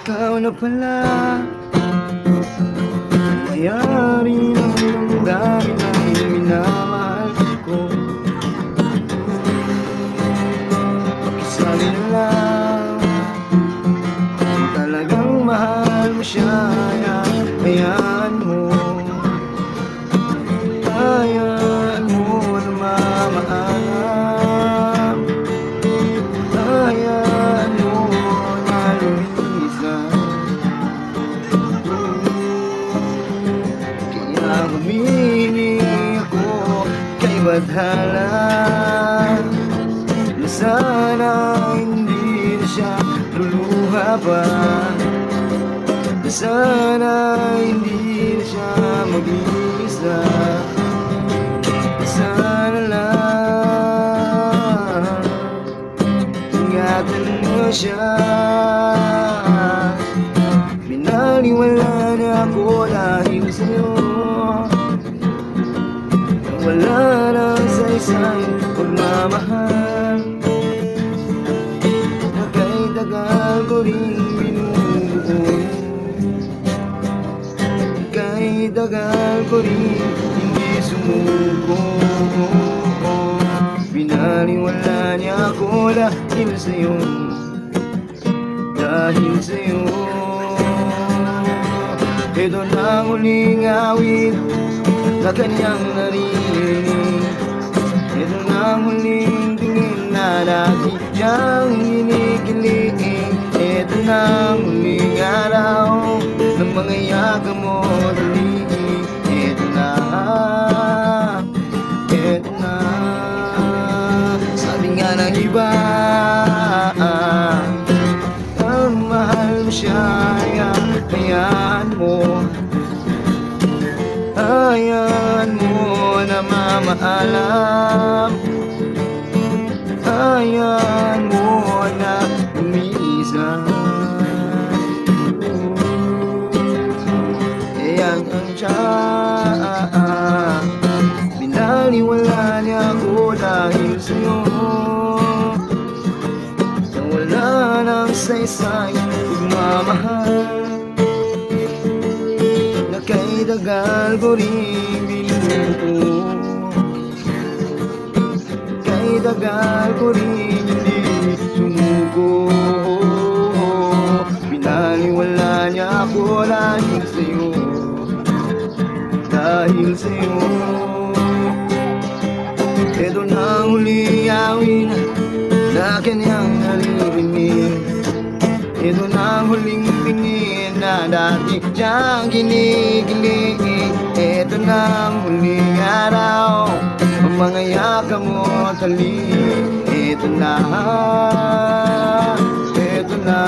Ikaw na pala mayari ng damdamin ang minamahal ko. Pakisabi na lang kung talagang mahal mo siya. Hayaan mo, hayaan mo na mamaalam, hayaan mo na lumisan. Kaya humihingi ako kay Badhala na sana hindi na siya luluha pa, na sana hindi na siya mag-iisa, na sana lang ingatan mo siya. Binaliwala na ako dahil sa'yo, wala nang saysay pagmamahal na kay tagal ko rin binubuo, kay tagal ko rin hindi sumuko. Binaliwala niya ako dahil sa'yo, dahil sa'yo. Ito na ang huling awit na kanyang narinig, ito na ang huling tingin na dati niyang hinikilig. Ito na ang huling araw ng mga yaga mo dali. Ito na, ito na. Sabi nga ng iba, ang mahal mo siya, hayaan mo, hayaan mo na mamaalam, hayaan mo na umiisan. Ayan ang tiyan, binaliwala niya ako dahil sa'yo, na wala nang saysay pagmamahal na kay tagal ko rin binubuo, kay tagal ko rin hindi sumuko. Binaliwala niya ako dahil sa'yo, dahil sa'yo. Ito na ang huling awit na kanyang naririnig, ito na ang huling tingin na dati siyang kinikilig. Ito na ang huling araw ang mga yaka mo tali. Ito na, ito na.